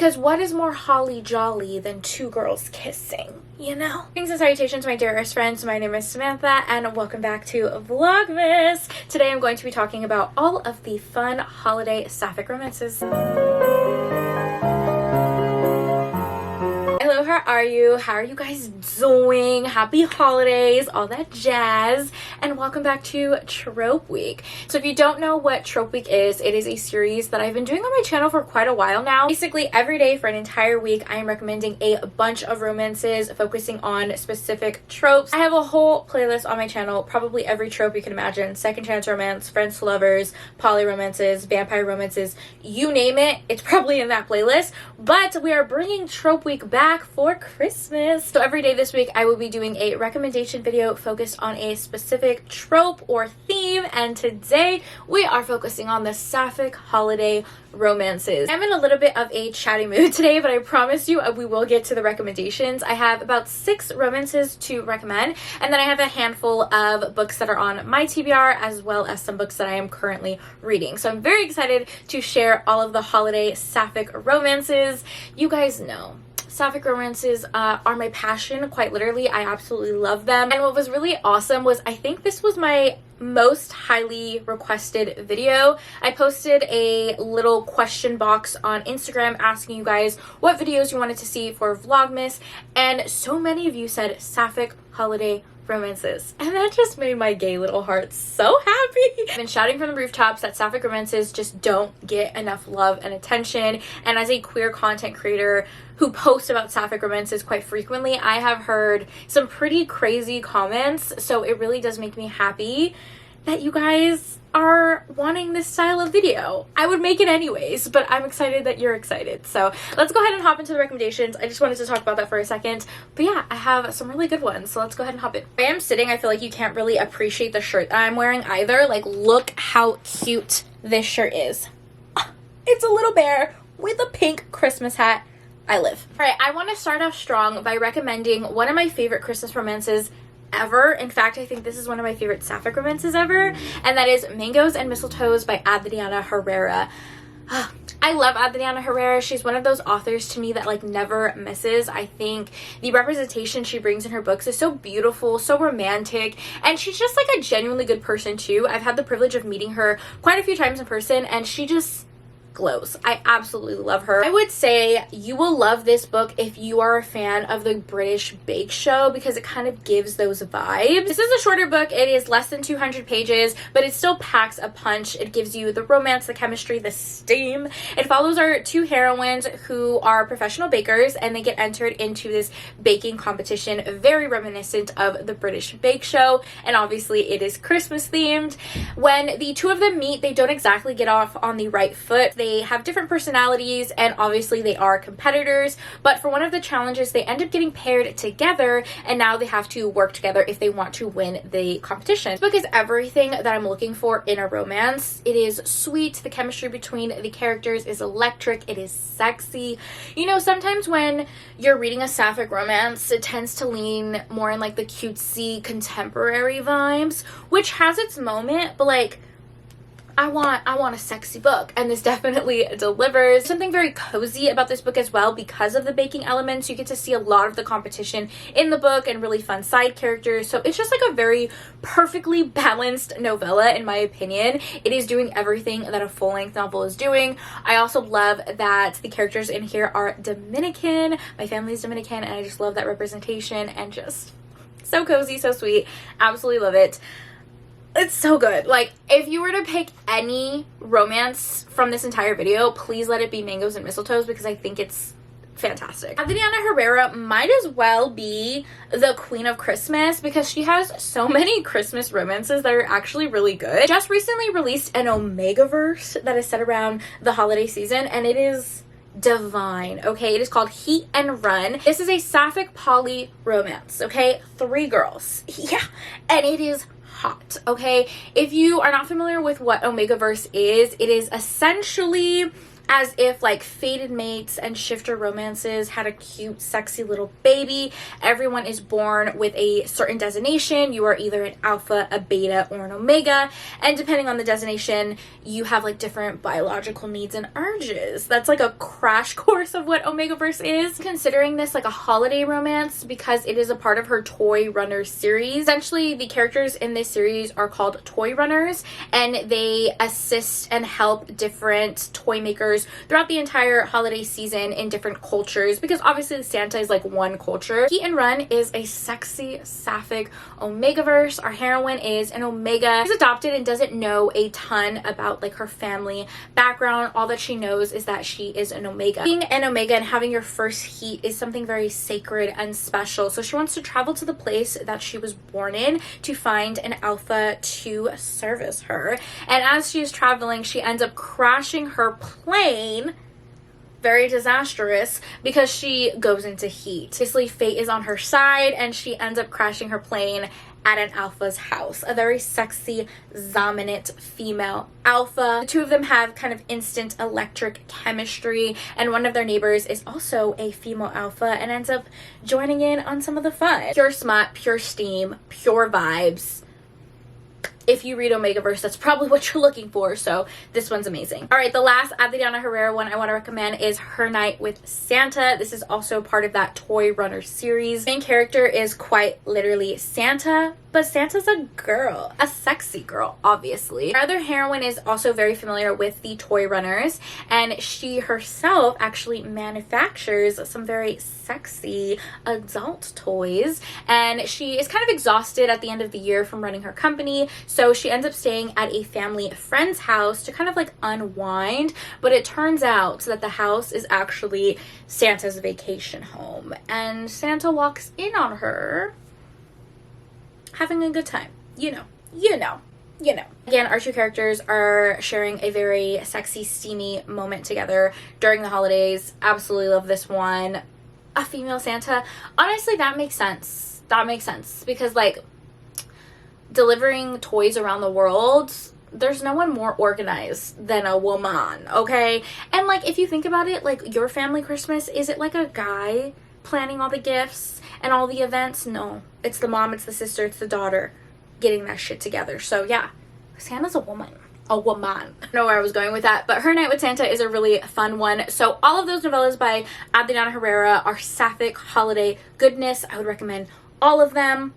Because what is more holly jolly than two girls kissing, you know? Greetings and salutations, my dearest friends. My name is Samantha, and welcome back to Vlogmas. Today I'm going to be talking about all of the fun holiday sapphic romances. Hello, how are you? How are you guys doing? Happy holidays, all that jazz, and welcome back to Trope Week. So if you don't know what Trope Week is, it is a series that I've been doing on my channel for quite a while now. Basically, every day for an entire week, I am recommending a bunch of romances focusing on specific tropes. I have a whole playlist on my channel, probably every trope you can imagine: second chance romance, friends to lovers, poly romances, vampire romances, you name it, it's probably in that playlist. But we are bringing Trope Week back for Christmas. So every day this week I will be doing a recommendation video focused on a specific trope or theme, and today we are focusing on the sapphic holiday romances. I'm in a little bit of a chatty mood today, but I promise you we will get to the recommendations. I have about 6 romances to recommend, and then I have a handful of books that are on my TBR, as well as some books that I am currently reading. So I'm very excited to share all of the holiday sapphic romances. You guys know sapphic romances are my passion, quite literally. I absolutely love them. And what was really awesome was, I think this was my most highly requested video. I posted a little question box on Instagram asking you guys what videos you wanted to see for Vlogmas, and so many of you said sapphic holiday romances, and that just made my gay little heart so happy. I've been shouting from the rooftops that sapphic romances just don't get enough love and attention, and as a queer content creator who posts about sapphic romances quite frequently, I have heard some pretty crazy comments, so it really does make me happy that you guys are wanting this style of video. I would make it anyways, but I'm excited that you're excited. So let's go ahead and hop into the recommendations. I just wanted to talk about that for a second. But yeah, I have some really good ones, so let's go ahead and hop in. Where I am sitting, I feel like you can't really appreciate the shirt that I'm wearing either. Like, look how cute this shirt is. It's a little bear with a pink Christmas hat. I live. All right, I want to start off strong by recommending one of my favorite Christmas romances ever. In fact, I think this is one of my favorite sapphic romances ever, and that is Mangoes and Mistletoes by Adriana Herrera. I love Adriana Herrera. She's one of those authors to me that like never misses. I think the representation she brings in her books is so beautiful, so romantic, and she's just like a genuinely good person too. I've had the privilege of meeting her quite a few times in person, and she just glows. I absolutely love her. I would say you will love this book if you are a fan of the British Bake Show, because it kind of gives those vibes. This is a shorter book. It is less than 200 pages, but it still packs a punch. It gives you the romance, the chemistry, the steam. It follows our 2 heroines who are professional bakers, and they get entered into this baking competition, very reminiscent of the British Bake Show, and obviously it is Christmas themed. When the 2 of them meet, they don't exactly get off on the right foot. They have different personalities, and obviously they are competitors, but for one of the challenges they end up getting paired together, and now they have to work together if they want to win the competition. This book is everything that I'm looking for in a romance. It is sweet, the chemistry between the characters is electric, it is sexy. You know, sometimes when you're reading a sapphic romance, it tends to lean more in like the cutesy contemporary vibes, which has its moment, but like I want a sexy book, and this definitely delivers. Something very cozy about this book as well because of the baking elements. You get to see a lot of the competition in the book and really fun side characters, so it's just like a very perfectly balanced novella in my opinion. It is doing everything that a full-length novel is doing. I also love that the characters in here are Dominican. My family's Dominican, and I just love that representation, and just so cozy, so sweet. Absolutely love it. It's so good. Like, if you were to pick any romance from this entire video, please let it be Mangoes and Mistletoes, because I think it's fantastic. Adriana Herrera might as well be the queen of Christmas, because she has so many Christmas romances that are actually really good. Just recently released an Omegaverse that is set around the holiday season, and it is divine. Okay, it is called Heat and Run. This is a sapphic poly romance. Okay, 3 girls. Yeah, and it is hot. Okay, if you are not familiar with what Omegaverse is, it is essentially as if like fated mates and shifter romances had a cute, sexy little baby. Everyone is born with a certain designation. You are either an alpha, a beta, or an omega, and depending on the designation, you have like different biological needs and urges. That's like a crash course of what Omegaverse is. Considering this like a holiday romance because it is a part of her Toy Runners series. Essentially, the characters in this series are called Toy Runners, and they assist and help different toy makers throughout the entire holiday season in different cultures, because obviously Santa is like one culture. Heat and Run is a sexy Sapphic Omegaverse. Our heroine is an Omega. She's adopted and doesn't know a ton about like her family background. All that she knows is that she is an Omega. Being an Omega and having your first heat is something very sacred and special. So she wants to travel to the place that she was born in to find an alpha to service her. And as she is traveling, she ends up crashing her plane. Very disastrous because she goes into heat. Basically, fate is on her side and she ends up crashing her plane at an alpha's house. A very sexy, dominant female alpha. The two of them have kind of instant electric chemistry, and one of their neighbors is also a female alpha and ends up joining in on some of the fun. Pure smut, pure steam, pure vibes. If you read Omegaverse, that's probably what you're looking for, so this one's amazing. All right, the last Adriana Herrera one I want to recommend is Her Night with Santa. This is also part of that Toy Runner series. The main character is quite literally Santa, but Santa's a girl, a sexy girl, obviously. Our other heroine is also very familiar with the Toy Runners, and she herself actually manufactures some very sexy adult toys, and she is kind of exhausted at the end of the year from running her company, so she ends up staying at a family friend's house to kind of like unwind. But it turns out that the house is actually Santa's vacation home, and Santa walks in on her having a good time. You know. Again, our two characters are sharing a very sexy, steamy moment together during the holidays. Absolutely love this one. A female Santa. Honestly, that makes sense. That makes sense because like delivering toys around the world, there's no one more organized than a woman, okay? And like if you think about it, like your family Christmas, is it like a guy planning all the gifts and all the events? No, it's the mom, it's the sister, it's the daughter getting that shit together. So yeah, Santa's a woman. A woman. I don't know where I was going with that, but Her Night with Santa is a really fun one. So all of those novellas by Adriana Herrera are Sapphic holiday goodness. I would recommend all of them.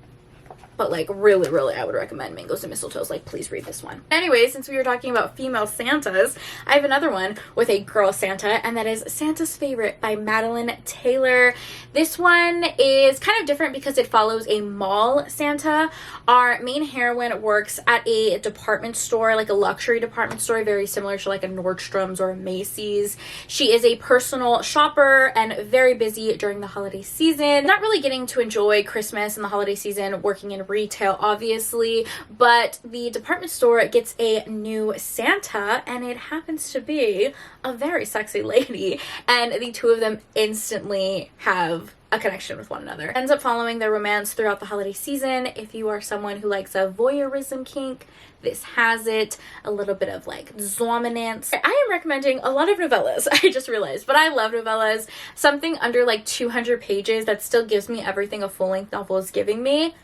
But like really I would recommend Mangoes and Mistletoes. Like please read this one. Anyway, since we were talking about female Santas, I have another one with a girl Santa, and that is Santa's Favorite by Madeline Taylor. This one is kind of different because it follows a mall Santa. Our main heroine works at a department store, like a luxury department store, very similar to like a Nordstrom's or a Macy's. She is a personal shopper and very busy during the holiday season. Not really getting to enjoy Christmas and the holiday season working in retail, obviously, but the department store gets a new Santa, and it happens to be a very sexy lady, and the two of them instantly have a connection with one another. Ends up following their romance throughout the holiday season. If you are someone who likes a voyeurism kink, this has it. A little bit of like dominance. I am recommending a lot of novellas, I just realized, but I love novellas. Something under like 200 pages that still gives me everything a full-length novel is giving me.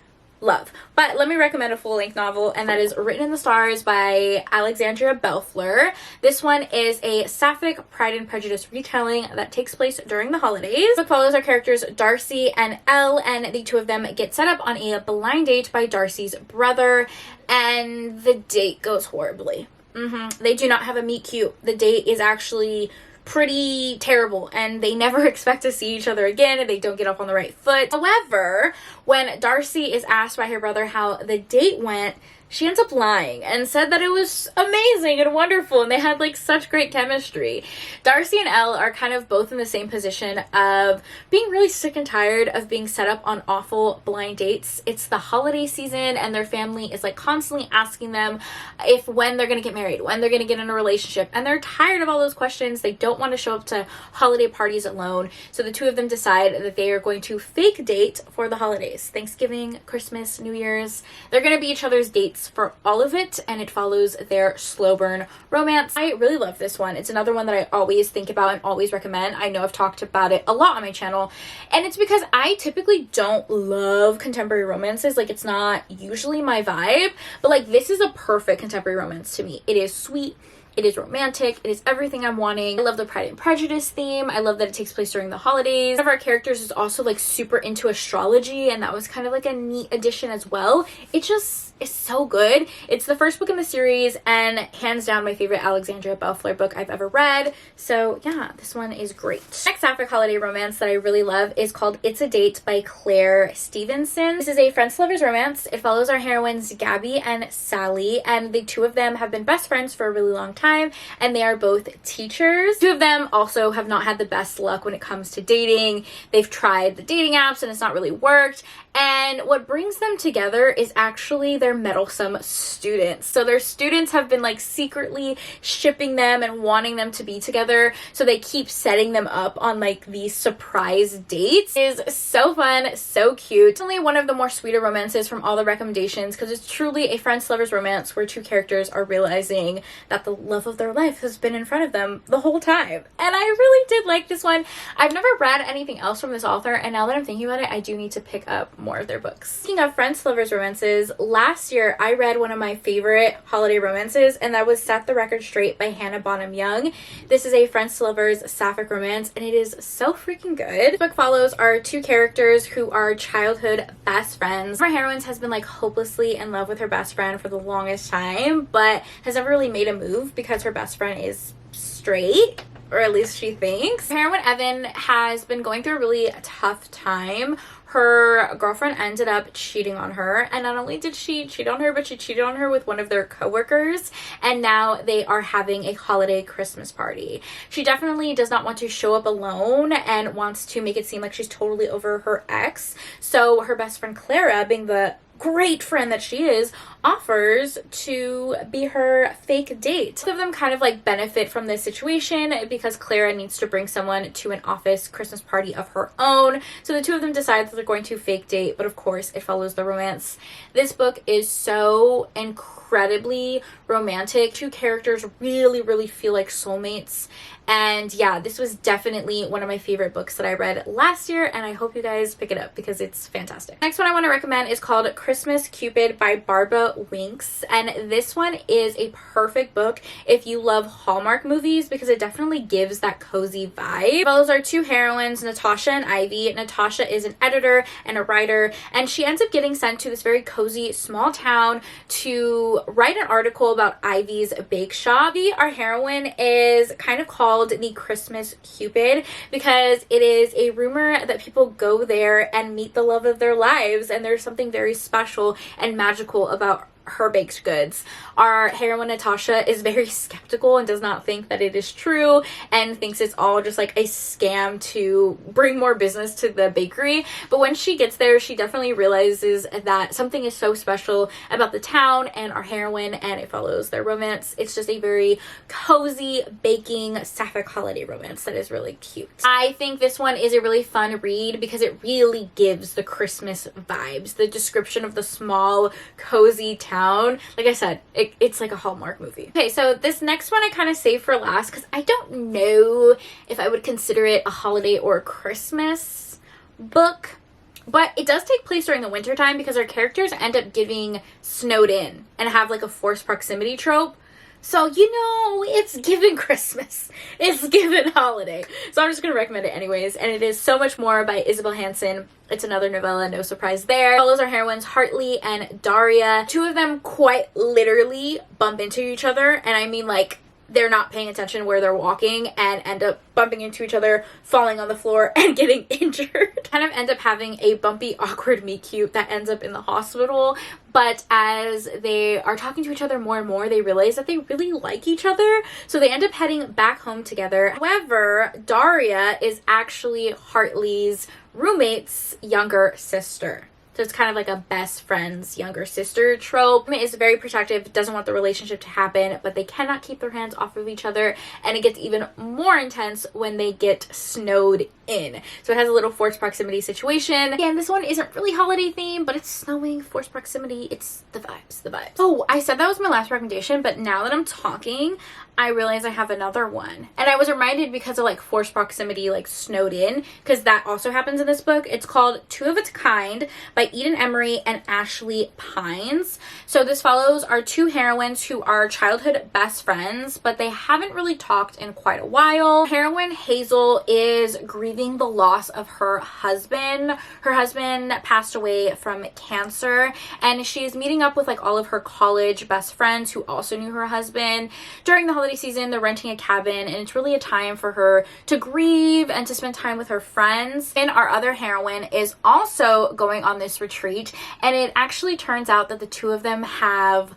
Love. But let me recommend a full-length novel, and that is Written in the Stars by Alexandria Belfleur. This one is a Sapphic Pride and Prejudice retelling that takes place during the holidays. The book follows our characters Darcy and Elle, and the two of them get set up on a blind date by Darcy's brother, and the date goes horribly. They do not have a meet cute. The date is actually pretty terrible, and they never expect to see each other again, and they don't get off on the right foot. However, when Darcy is asked by her brother how the date went, she ends up lying and said that it was amazing and wonderful, and they had like such great chemistry. Darcy and Elle are kind of both in the same position of being really sick and tired of being set up on awful blind dates. It's the holiday season, and their family is like constantly asking them when they're gonna get married, when they're gonna get in a relationship, and they're tired of all those questions. They don't want to show up to holiday parties alone, so the two of them decide that they are going to fake date for the holidays. Thanksgiving, Christmas, New Year's. They're gonna be each other's dates romance for all of it, and it follows their slow burn romance. I really love this one. It's another one that I always think about and always recommend. I know I've talked about it a lot on my channel, and it's because I typically don't love contemporary romances. Like, it's not usually my vibe, but like, this is a perfect contemporary romance to me. It is sweet, it is romantic, it is everything I'm wanting. I love the Pride and Prejudice theme. I love that it takes place during the holidays. One of our characters is also like super into astrology, and that was kind of like a neat addition as well. It just is so good. It's the first book in the series and hands down my favorite Alexandria Bellflower book I've ever read. So yeah, this one is great. Next Sapphic holiday romance that I really love is called It's a Date by Claire Stevenson. This is a friends to lovers romance. It follows our heroines Gabby and Sally, and the two of them have been best friends for a really long time, and they are both teachers. Two of them also have not had the best luck when it comes to dating. They've tried the dating apps and it's not really worked, and what brings them together is actually their meddlesome students. So their students have been like secretly shipping them and wanting them to be together, so they keep setting them up on like these surprise dates. It is so fun, so cute. It's only one of the more sweeter romances from all the recommendations, because it's truly a friends to lovers romance where two characters are realizing that the love of their life has been in front of them the whole time. And I really did like this one. I've never read anything else from this author, and now that I'm thinking about it, I do need to pick up more of their books. Speaking of friends to lovers romances, last year I read one of my favorite holiday romances, and that was Set the Record Straight by Hannah Bonham Young. This is a friends to lovers sapphic romance, and it is so freaking good. This book follows our two characters who are childhood best friends. Our heroine has been like hopelessly in love with her best friend for the longest time, but has never really made a move because her best friend is straight, or at least she thinks. Heroine Evan has been going through a really tough time. Her girlfriend ended up cheating on her, and not only did she cheat on her, but she cheated on her with one of their coworkers, and now they are having a holiday Christmas party. She definitely does not want to show up alone and wants to make it seem like she's totally over her ex. So her best friend Clara, being the great friend that she is, offers to be her fake date. Both of them kind of like benefit from this situation because Clara needs to bring someone to an office Christmas party of her own. So the two of them decide that they're going to fake date, but of course it follows the romance. This book is so incredibly romantic. Two characters really feel like soulmates. And yeah, this was definitely one of my favorite books that I read last year, and I hope you guys pick it up because it's fantastic. Next one I want to recommend is called Christmas Cupid by Barbara Winks, and this one is a perfect book if you love Hallmark movies because it definitely gives that cozy vibe. It follows our two heroines, Natasha and Ivy. Natasha is an editor and a writer, and she ends up getting sent to this very cozy small town to write an article about Ivy's bake shop. Our heroine is kind of called the Christmas Cupid because it is a rumor that people go there and meet the love of their lives, and there's something very special and magical about her baked goods. Our heroine Natasha is very skeptical and does not think that it is true and thinks it's all just like a scam to bring more business to the bakery. But when she gets there, she definitely realizes that something is so special about the town and our heroine, and it follows their romance. It's just a very cozy baking sapphic holiday romance that is really cute. I think this one is a really fun read because it really gives the Christmas vibes. The description of the small cozy town, like I said, it's like a Hallmark movie. Okay, so this next one I kind of saved for last because I don't know if I would consider it a holiday or a Christmas book, but it does take place during the winter time because our characters end up getting snowed in and have like a forced proximity trope. So, you know, it's given Christmas. It's given holiday. So I'm just going to recommend it anyways. And it is So Much More by Isabel Hansen. It's another novella, no surprise there. It follows our heroines Hartley and Daria. Two of them quite literally bump into each other. And I mean like they're not paying attention where they're walking and end up bumping into each other, falling on the floor, and getting injured. Kind of end up having a bumpy, awkward meet cute that ends up in the hospital. But as they are talking to each other more and more, they realize that they really like each other. So they end up heading back home together. However, Daria is actually Hartley's roommate's younger sister. So it's kind of like a best friend's younger sister trope. Is very protective, doesn't want the relationship to happen, but they cannot keep their hands off of each other, and it gets even more intense when they get snowed in. So it has a little forced proximity situation. Again, this one isn't really holiday themed, but it's snowing, forced proximity, it's the vibes, the vibes. Oh, I said that was my last recommendation, but now that I'm talking, I realize I have another one. And I was reminded because of like forced proximity, like snowed in, because that also happens in this book. It's called Two of Its Kind by Eden Emery and Ashley Pines. So this follows our two heroines who are childhood best friends, but they haven't really talked in quite a while. Heroine Hazel is grieving the loss of her husband. Her husband passed away from cancer, and she is meeting up with like all of her college best friends who also knew her husband. During the holiday season, they're renting a cabin, and it's really a time for her to grieve and to spend time with her friends. And our other heroine is also going on this retreat, and it actually turns out that the two of them have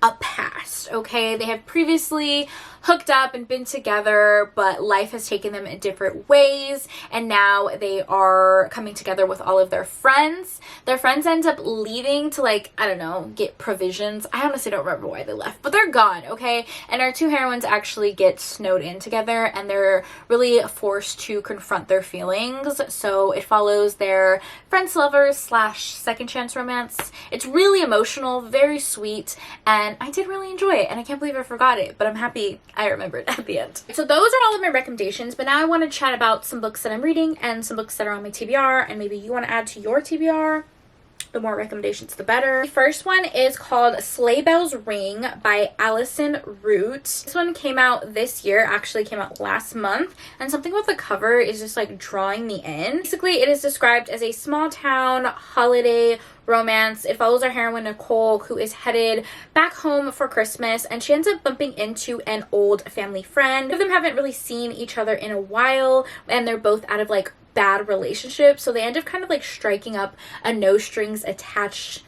a past, okay? They have previously hooked up and been together, but life has taken them in different ways, and now they are coming together with all of their friends. Their friends end up leaving to, like, I don't know, get provisions. I honestly don't remember why they left, but they're gone, okay? And our two heroines actually get snowed in together, and they're really forced to confront their feelings. So it follows their friends, lovers / second chance romance. It's really emotional, very sweet, and I did really enjoy it, and I can't believe I forgot it, but I'm happy I remembered at the end. So those are all of my recommendations, but now I want to chat about some books that I'm reading and some books that are on my TBR, and maybe you want to add to your TBR. The more recommendations, the better. The first one is called Sleigh Bells Ring by Allison Root. This one came out this year, actually came out last month, and something with the cover is just like drawing me in. Basically, it is described as a small town holiday romance. It follows our heroine Nicole, who is headed back home for Christmas, and she ends up bumping into an old family friend. Both of them haven't really seen each other in a while, and they're both out of like bad relationships, so they end up kind of like striking up a no strings attached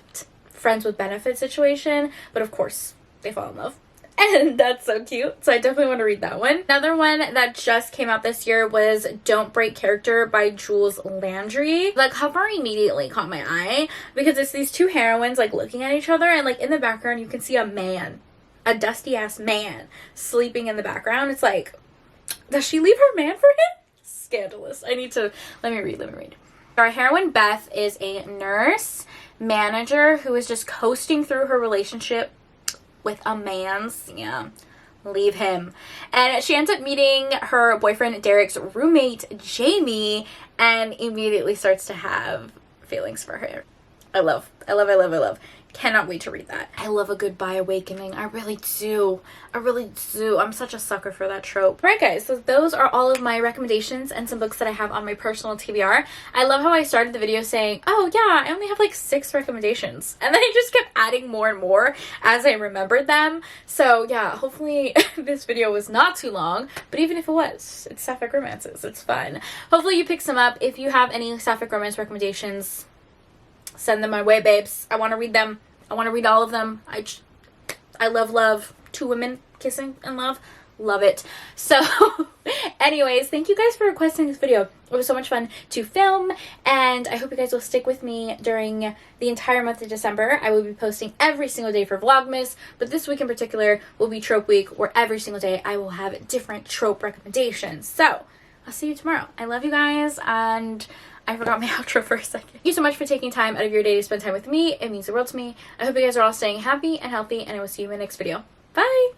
friends with benefits situation, but of course they fall in love. And that's so cute. So I definitely want to read that one. Another one that just came out this year was Don't Break Character by Jules Landry. The cover immediately caught my eye because it's these two heroines like looking at each other, and like in the background you can see a man, a dusty ass man sleeping in the background. It's like, does she leave her man for him? Scandalous. I need to, let me read. Our heroine Beth is a nurse manager who is just coasting through her relationship with a man's, leave him. And she ends up meeting her boyfriend Derek's roommate Jamie, and immediately starts to have feelings for her. I love. Cannot wait to read that. I love a good bi awakening. I really do. I'm such a sucker for that trope. Alright guys, so those are all of my recommendations and some books that I have on my personal TBR. I love how I started the video saying, oh yeah, I only have like 6 recommendations. And then I just kept adding more and more as I remembered them. So yeah, hopefully this video was not too long, but even if it was, it's sapphic romances. It's fun. Hopefully you pick some up. If you have any sapphic romance recommendations, send them my way, babes. I want to read them. I want to read all of them. I love. 2 women kissing in love. Love it. So anyways, thank you guys for requesting this video. It was so much fun to film, and I hope you guys will stick with me during the entire month of December. I will be posting every single day for Vlogmas, but this week in particular will be Trope Week, where every single day I will have different trope recommendations. So I'll see you tomorrow. I love you guys, and I forgot my outro for a second. Thank you so much for taking time out of your day to spend time with me. It means the world to me. I hope you guys are all staying happy and healthy, and I will see you in my next video. Bye!